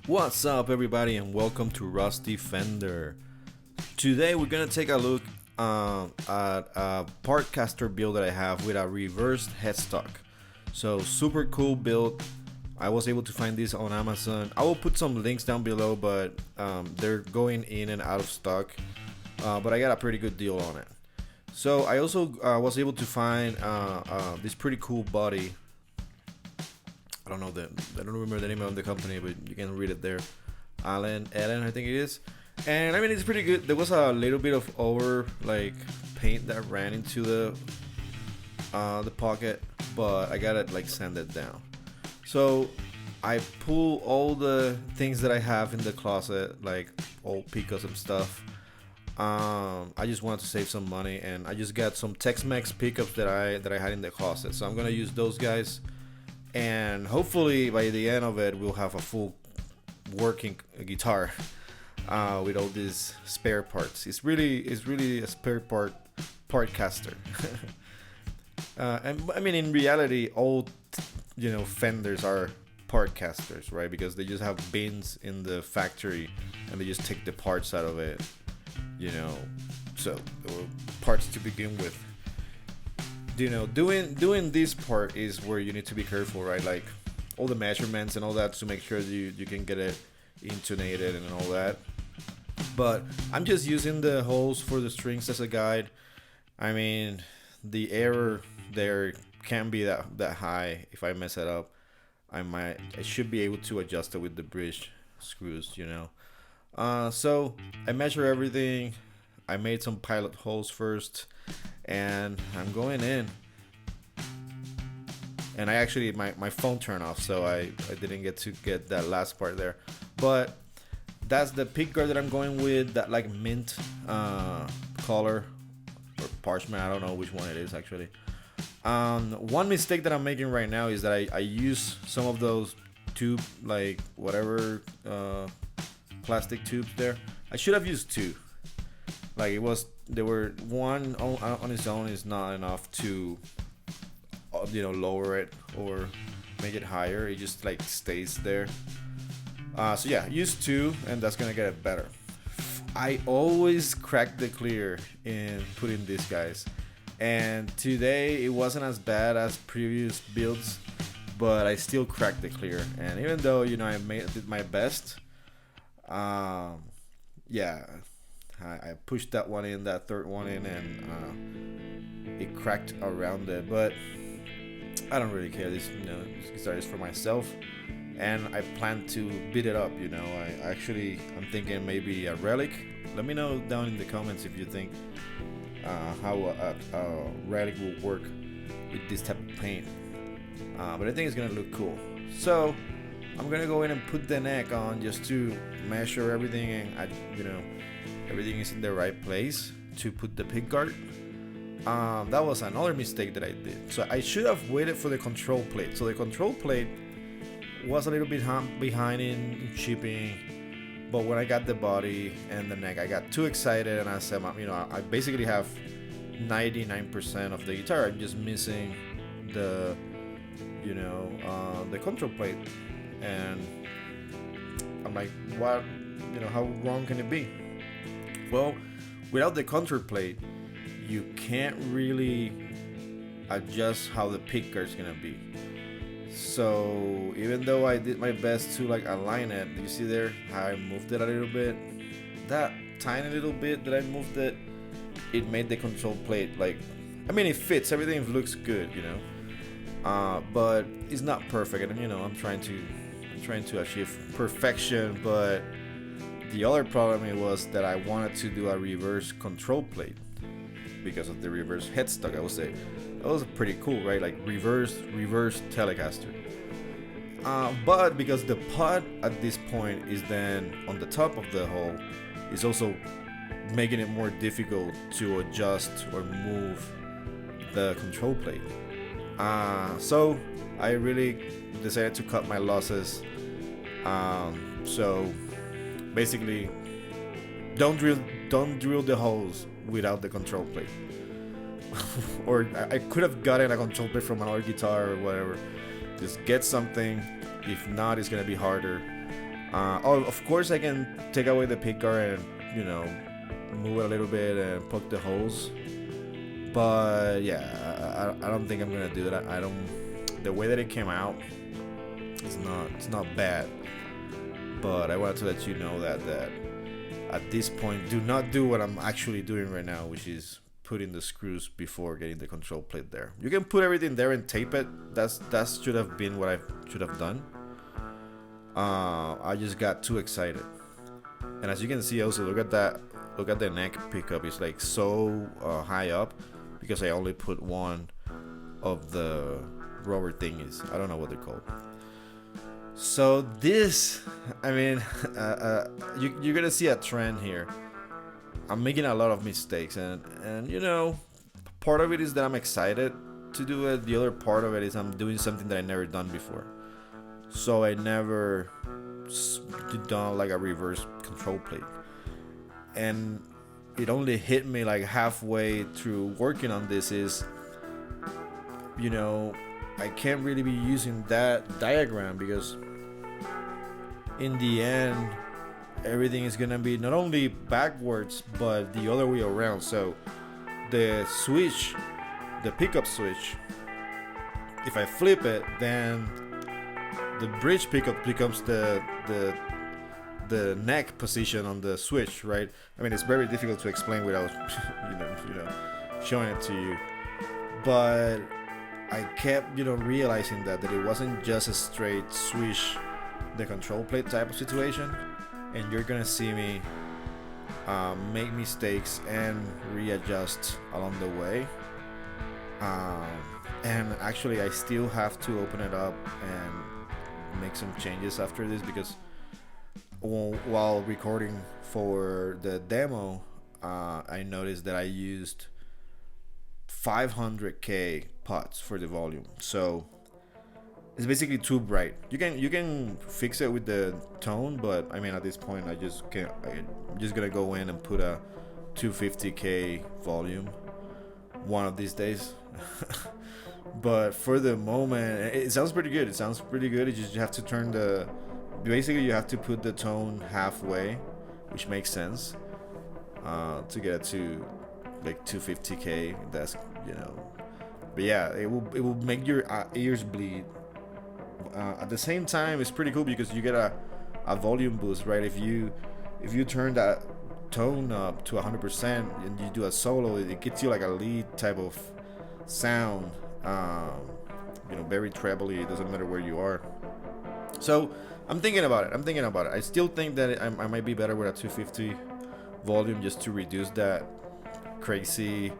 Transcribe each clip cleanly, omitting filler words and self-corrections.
What's up, everybody, and welcome to Rusty Fender. Today we're gonna take a look at a Partscaster build that I have with a reversed headstock. So super cool build. I was able to find this on Amazon. I will put some links down below, but they're going in and out of stock. But I got a pretty good deal on it. So I also was able to find this pretty cool body. I don't remember the name of the company, but you can read it there. Allen, I think it is. And I mean, it's pretty good. There was a little bit of paint that ran into the pocket, but I got it sanded down. So I pull all the things that I have in the closet, like old pickups and stuff. I just wanted to save some money, and I just got some Tex-Mex pickups that I had in the closet. So I'm gonna use those guys. And hopefully by the end of it we'll have a full working guitar with all these spare parts. It's really a spare partcaster. And I mean, in reality, all Fenders are partcasters, right? Because they just have bins in the factory and they just take the parts out of it, so there were parts to begin with. Doing this part is where you need to be careful, right? Like all the measurements and all that to make sure that you can get it intonated and all that. But I'm just using the holes for the strings as a guide. I mean, the error there can't be that high. If I mess it up, I should be able to adjust it with the bridge screws, So I measure everything. I made some pilot holes first, and I'm going in. And I actually, my phone turned off, so I didn't get to get that last part there. But that's the pick guard that I'm going with, that mint color or parchment. I don't know which one it is actually. One mistake that I'm making right now is that I use some of those tube, whatever plastic tubes there. I should have used two. There were one on its own is not enough to lower it or make it higher. It just stays there. So yeah, use two, and that's gonna get it better. I always crack the clear in putting these guys, and today it wasn't as bad as previous builds, but I still cracked the clear. And even though I did my best, yeah, I pushed that one in, that third one in, and it cracked around it. But I don't really care. This guitar is for myself, and I plan to beat it up. I'm thinking maybe a relic. Let me know down in the comments if you think how a relic will work with this type of paint. But I think it's gonna look cool. So I'm gonna go in and put the neck on just to measure everything, and everything is in the right place to put the pick guard. That was another mistake that I did. So I should have waited for the control plate. So the control plate was a little bit behind in shipping, but when I got the body and the neck, I got too excited, and I said, I basically have 99% of the guitar. I'm just missing the control plate, and I'm like, what? How wrong can it be? Well, without the control plate, you can't really adjust how the pick guard is gonna be. So even though I did my best to align it, you see there how I moved it a little bit? That tiny little bit that I moved it, it made the control plate it fits, everything looks good, but it's not perfect. And I'm trying to achieve perfection, but the other problem was that I wanted to do a reverse control plate because of the reverse headstock. I would say that was pretty cool, right? Reverse Telecaster. But because the pot at this point is then on the top of the hole, is also making it more difficult to adjust or move the control plate. So I really decided to cut my losses. So basically, don't drill the holes without the control plate. Or I could have gotten a control plate from another guitar or whatever. Just get something. If not, it's gonna be harder. Oh, of course I can take away the pickguard and, you know, move it a little bit and poke the holes. But yeah, I don't think I'm gonna do that. I don't. The way that it came out, it's not bad. But I wanted to let you know that at this point, do not do what I'm actually doing right now, which is putting the screws before getting the control plate there. You can put everything there and tape it. That should have been what I should have done. I just got too excited, and as you can see, also look at that. Look at the neck pickup. It's like so high up because I only put one of the rubber thingies. I don't know what they're called. So this, I mean, you're gonna see a trend here. I'm making a lot of mistakes, and you know, part of it is that I'm excited to do it. The other part of it is I'm doing something that I never done before. So I never done like a reverse control plate, and it only hit me like halfway through working on this is, you know, I can't really be using that diagram because in the end everything is gonna be not only backwards but the other way around. So the switch, the pickup switch, if I flip it, then the bridge pickup becomes the neck position on the switch, right? I mean, it's very difficult to explain without you know showing it to you, but I kept realizing that it wasn't just a straight switch the control plate type of situation, and you're gonna see me make mistakes and readjust along the way. And actually I still have to open it up and make some changes after this, because while recording for the demo, I noticed that I used 500k pots for the volume, so it's basically too bright. You can fix it with the tone, but I mean, at this point I just can't. I'm just gonna go in and put a 250k volume one of these days. But for the moment, it sounds pretty good. You just have to turn basically you have to put the tone halfway, which makes sense, to get it to like 250k. That's but yeah, it will make your ears bleed. At the same time, it's pretty cool because you get a volume boost, right? If you turn that tone up to 100% and you do a solo, it gets you like a lead type of sound, very trebly. It doesn't matter where you are. So I'm thinking about it. I still think that I might be better with a 250 volume, just to reduce that crazy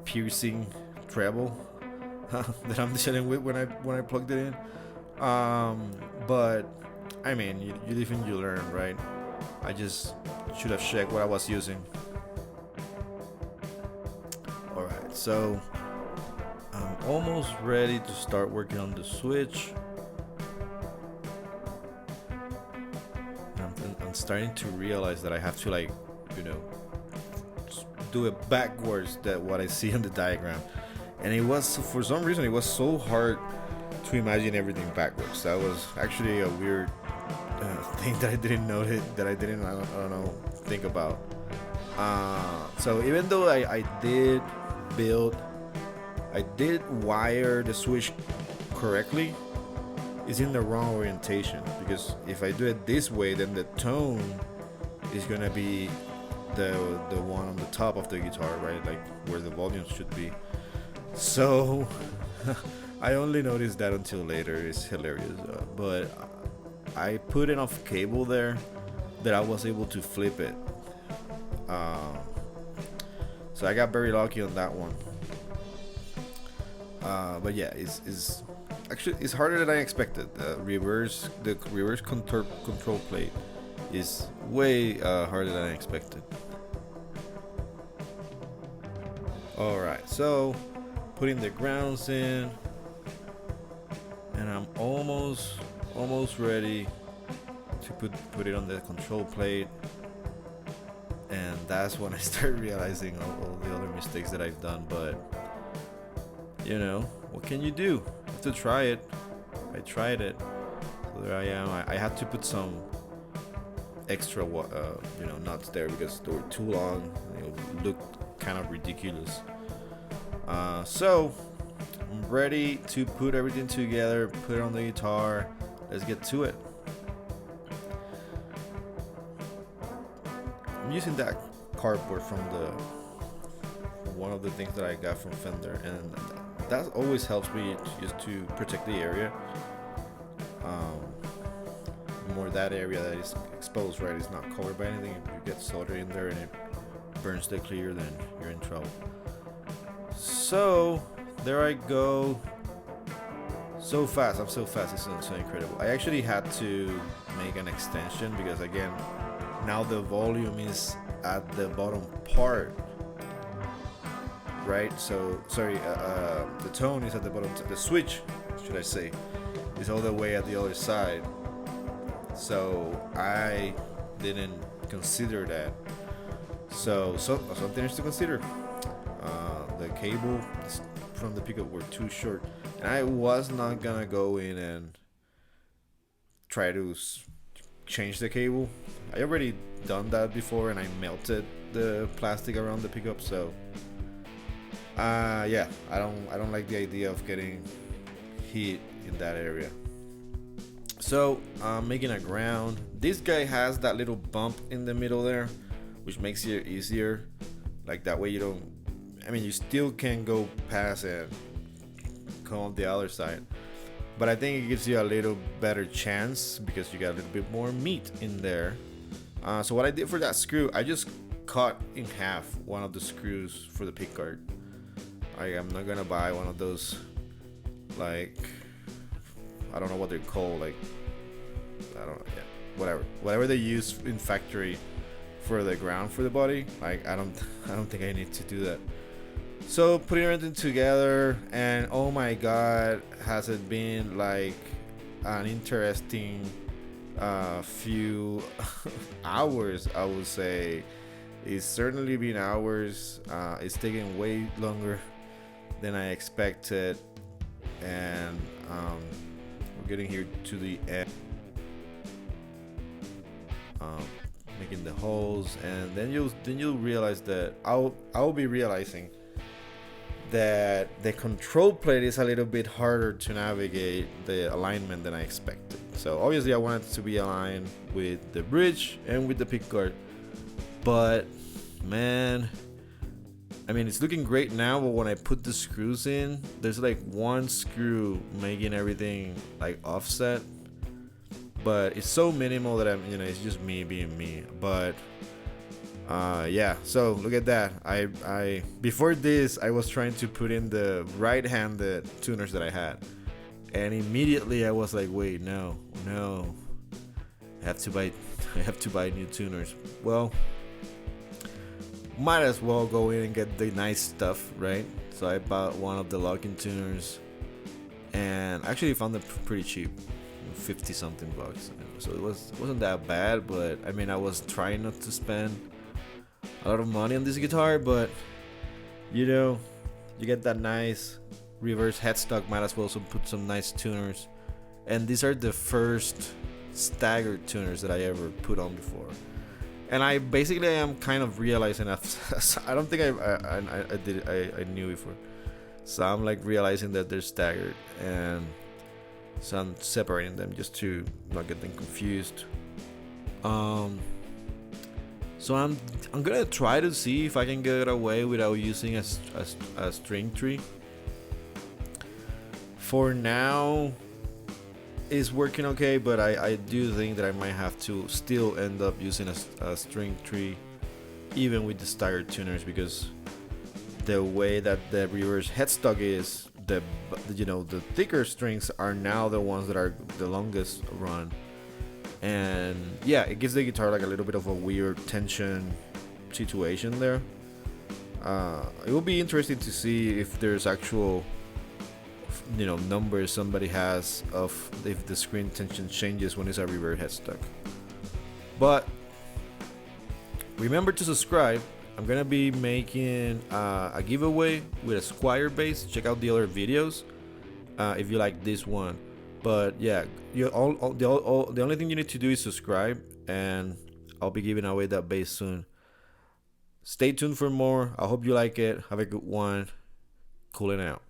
piercing treble that I'm dealing with when I plugged it in. But I mean, you live and you learn, right? I just should have checked what I was using. Alright, so I'm almost ready to start working on the switch. I'm starting to realize that I have to do it backwards that what I see on the diagram. And it was, for some reason, it was so hard to imagine everything backwards. That was actually a weird thing that I didn't notice, that I don't know, think about. So even though I did wire the switch correctly, it's in the wrong orientation, because if I do it this way, then the tone is gonna be the one on the top of the guitar, right? Like where the volume should be. So I only noticed that until later. It's hilarious, but I put enough cable there that I was able to flip it. So I got very lucky on that one. But yeah, it's actually it's harder than I expected. The reverse control plate is way harder than I expected. All right, so putting the grounds in, and I'm almost ready to put it on the control plate. And that's when I start realizing all the other mistakes that I've done. But what can you do? You have to try it. I tried it. So there I am. I had to put some extra nuts there because they were too long. They looked kind of ridiculous. So I'm ready to put everything together, put it on the guitar. Let's get to it. I'm using that cardboard from one of the things that I got from Fender, and that always helps me just to protect the area. More that area that is exposed, right? It's not covered by anything. If you get solder in there and it burns the clear, then you're in trouble. So there I go. So fast. I'm so fast. It's so incredible. I actually had to make an extension because, again, now the volume is at the bottom part, right? So sorry, the tone is at the bottom. The switch, should I say, is all the way at the other side. So I didn't consider that. So something is to consider. The cable from the pickup were too short, and I was not gonna go in and try to change the cable. I already done that before, and I melted the plastic around the pickup. So yeah, I don't like the idea of getting heat in that area. So I'm making a ground. This guy has that little bump in the middle there, which makes it easier. Like that way you don't, I mean, you still can go past and come on the other side, but I think it gives you a little better chance because you got a little bit more meat in there. So what I did for that screw, I just cut in half one of the screws for the pickguard. I'm not gonna buy one of those, like, I don't know what they're called, like, I don't know, yeah, whatever they use in factory for the ground for the body. Like, I don't think I need to do that. So putting everything together, and oh my god, has it been like an interesting few hours, I would say. It's certainly been hours. It's taken way longer than I expected, and we're getting here to the end, making the holes, and then you'll realize that I'll be realizing that the control plate is a little bit harder to navigate the alignment than I expected. So obviously I wanted it to be aligned with the bridge and with the pickguard, but man, I mean, it's looking great now, but when I put the screws in, there's like one screw making everything like offset, but it's so minimal that it's just me being me. But yeah, so look at that. I before this I was trying to put in the right-handed tuners that I had, and immediately I was like, wait, no, I have to buy new tuners. Well, might as well go in and get the nice stuff, right? So I bought one of the locking tuners, and actually found it pretty cheap, 50 something bucks. So it wasn't that bad, but I mean, I was trying not to spend a lot of money on this guitar, but you get that nice reverse headstock, might as well also put some nice tuners. And these are the first staggered tuners that I ever put on before, and I basically am kind of realizing I don't think I knew before, so I'm like realizing that they're staggered, and so I'm separating them just to not get them confused. So I'm gonna try to see if I can get away without using a string tree. For now, it's working okay, but I do think that I might have to still end up using a string tree, even with the staggered tuners, because the way that the reverse headstock is, the thicker strings are now the ones that are the longest run. And yeah, it gives the guitar like a little bit of a weird tension situation there. It will be interesting to see if there's actual numbers somebody has of if the screen tension changes when it's a reverse headstock. But remember to subscribe. I'm gonna be making a giveaway with a Squire bass. Check out the other videos if you like this one. But yeah, the only thing you need to do is subscribe, and I'll be giving away that bass soon. Stay tuned for more. I hope you like it. Have a good one. Cooling out.